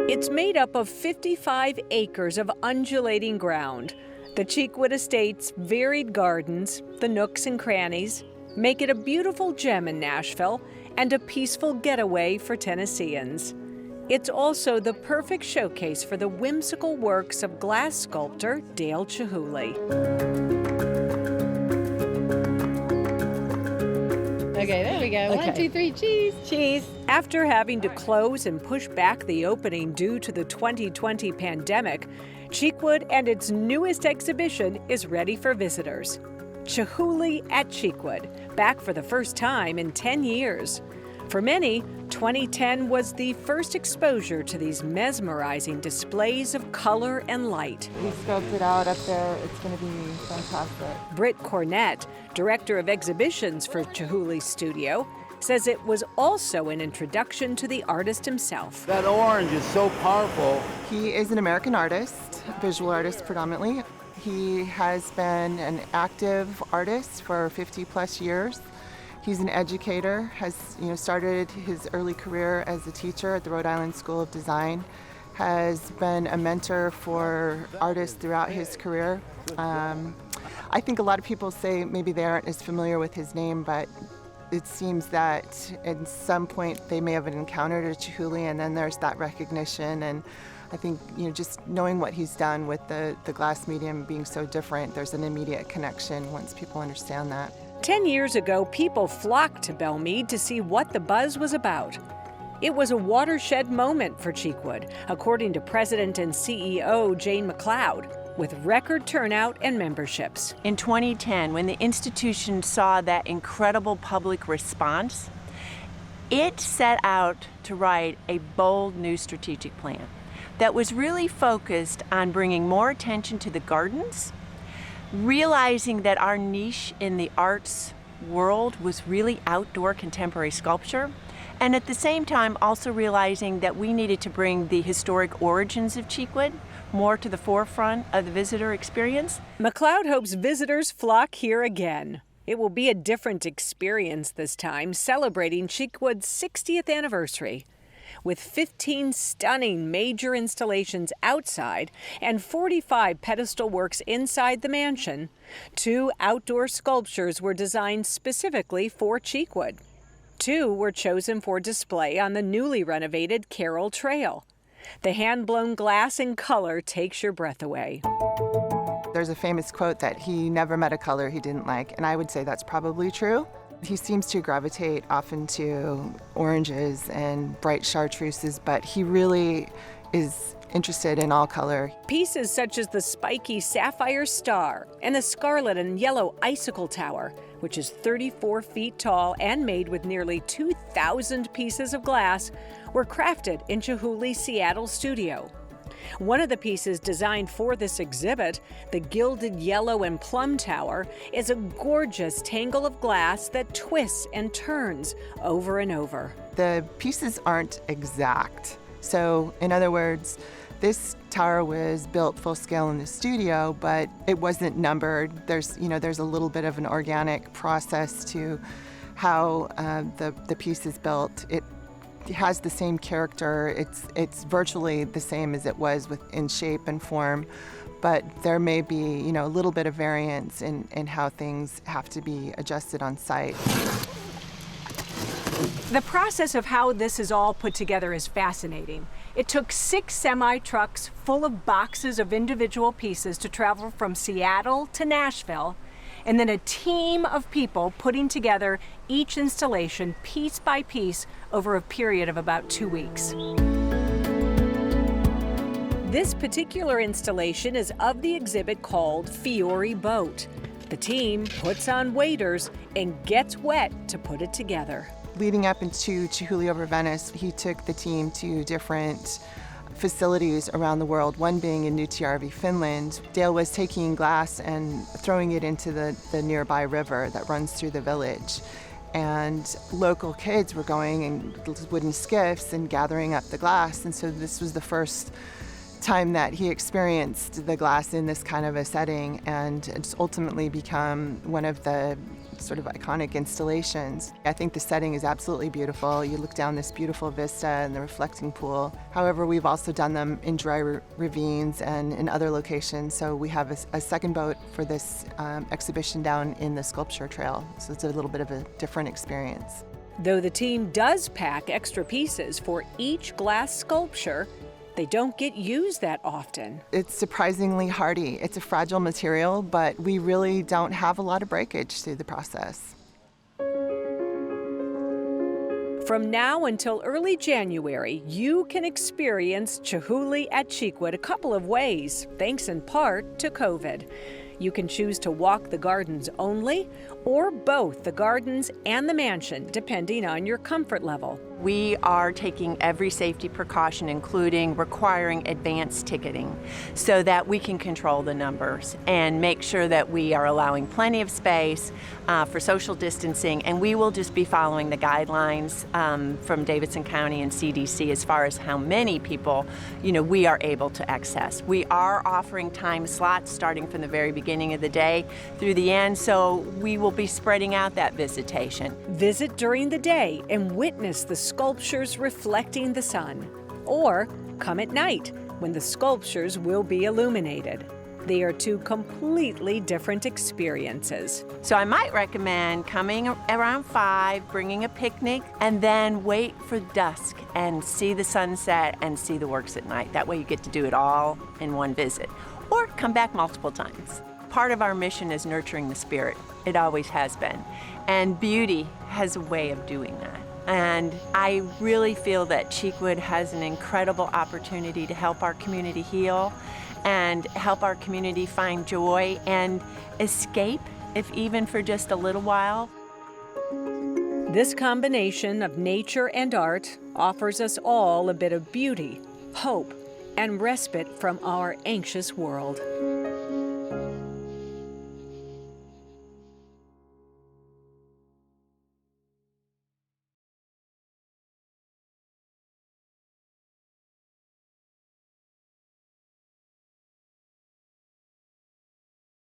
It's made up of 55 acres of undulating ground. The Cheekwood Estate's varied gardens, the nooks and crannies, make it a beautiful gem in Nashville and a peaceful getaway for Tennesseans. It's also the perfect showcase for the whimsical works of glass sculptor Dale Chihuly. Okay, there we go. Okay. 1, 2, 3, cheese. Cheese. After having to close and push back the opening due to the 2020 pandemic, Cheekwood and its newest exhibition is ready for visitors. Chihuly at Cheekwood, back for the first time in 10 years. For many, 2010 was the first exposure to these mesmerizing displays of color and light. We scoped it out up there. It's going to be fantastic. Britt Cornett, director of exhibitions for Chihuly's studio, says it was also an introduction to the artist himself. That orange is so powerful. He is an American artist, visual artist predominantly. He has been an active artist for 50 plus years. He's an educator, has started his early career as a teacher at the Rhode Island School of Design, has been a mentor for artists throughout his career. I think a lot of people say maybe they aren't as familiar with his name, but it seems that at some point they may have encountered a Chihuly, and then there's that recognition. And I think just knowing what he's done with the glass medium being so different, there's an immediate connection once people understand that. 10 years ago, people flocked to Belmead to see what the buzz was about. It was a watershed moment for Cheekwood, according to President and CEO Jane McLeod, with record turnout and memberships. In 2010, when the institution saw that incredible public response, it set out to write a bold new strategic plan that was really focused on bringing more attention to the gardens, realizing that our niche in the arts world was really outdoor contemporary sculpture, and at the same time also realizing that we needed to bring the historic origins of Cheekwood more to the forefront of the visitor experience. McLeod hopes visitors flock here again. It will be a different experience this time, celebrating Cheekwood's 60th anniversary. With 15 stunning major installations outside and 45 pedestal works inside the mansion, 2 outdoor sculptures were designed specifically for Cheekwood. 2 were chosen for display on the newly renovated Carroll Trail. The hand-blown glass and color takes your breath away. There's a famous quote that he never met a color he didn't like, and I would say that's probably true. He seems to gravitate often to oranges and bright chartreuses, but he really is interested in all color. Pieces such as the spiky sapphire star and the scarlet and yellow icicle tower, which is 34 feet tall and made with nearly 2,000 pieces of glass, were crafted in Chihuly's Seattle studio. One of the pieces designed for this exhibit, the gilded yellow and plum tower, is a gorgeous tangle of glass that twists and turns over and over. The pieces aren't exact. So, in other words, this tower was built full scale in the studio, but it wasn't numbered. There's a little bit of an organic process to how the piece is built. It has the same character. It's virtually the same as it was in shape and form, but there may be a little bit of variance in how things have to be adjusted on site. The process of how this is all put together is fascinating. It took 6 semi-trucks full of boxes of individual pieces to travel from Seattle to Nashville, and then a team of people putting together each installation piece by piece over a period of about 2 weeks. This particular installation is of the exhibit called Fiore Boat. The team puts on waders and gets wet to put it together. Leading up into Chihuly over Venice, he took the team to different facilities around the world, one being in Nutjärvi, Finland. Dale was taking glass and throwing it into the nearby river that runs through the village. And local kids were going in wooden skiffs and gathering up the glass. And so this was the first time that he experienced the glass in this kind of a setting, and it's ultimately become one of the sort of iconic installations. I think the setting is absolutely beautiful. You look down this beautiful vista and the reflecting pool. However, we've also done them in dry ravines and in other locations. So we have a second boat for this exhibition down in the sculpture trail. So it's a little bit of a different experience. Though the team does pack extra pieces for each glass sculpture, they don't get used that often. It's surprisingly hardy. It's a fragile material, but we really don't have a lot of breakage through the process. From now until early January, you can experience Chihuly at Cheekwood a couple of ways, thanks in part to COVID. You can choose to walk the gardens only, or both the gardens and the mansion, depending on your comfort level. We are taking every safety precaution, including requiring advance ticketing, so that we can control the numbers and make sure that we are allowing plenty of space for social distancing, and we will just be following the guidelines from Davidson County and CDC as far as how many people, we are able to access. We are offering time slots starting from the very beginning of the day through the end, so we will be spreading out that visitation. Visit during the day and witness the sculptures reflecting the sun. Or come at night when the sculptures will be illuminated. They are two completely different experiences. So I might recommend coming around 5, bringing a picnic, and then wait for dusk and see the sunset and see the works at night. That way you get to do it all in one visit. Or come back multiple times. Part of our mission is nurturing the spirit. It always has been. And beauty has a way of doing that. And I really feel that Cheekwood has an incredible opportunity to help our community heal and help our community find joy and escape, if even for just a little while. This combination of nature and art offers us all a bit of beauty, hope, and respite from our anxious world.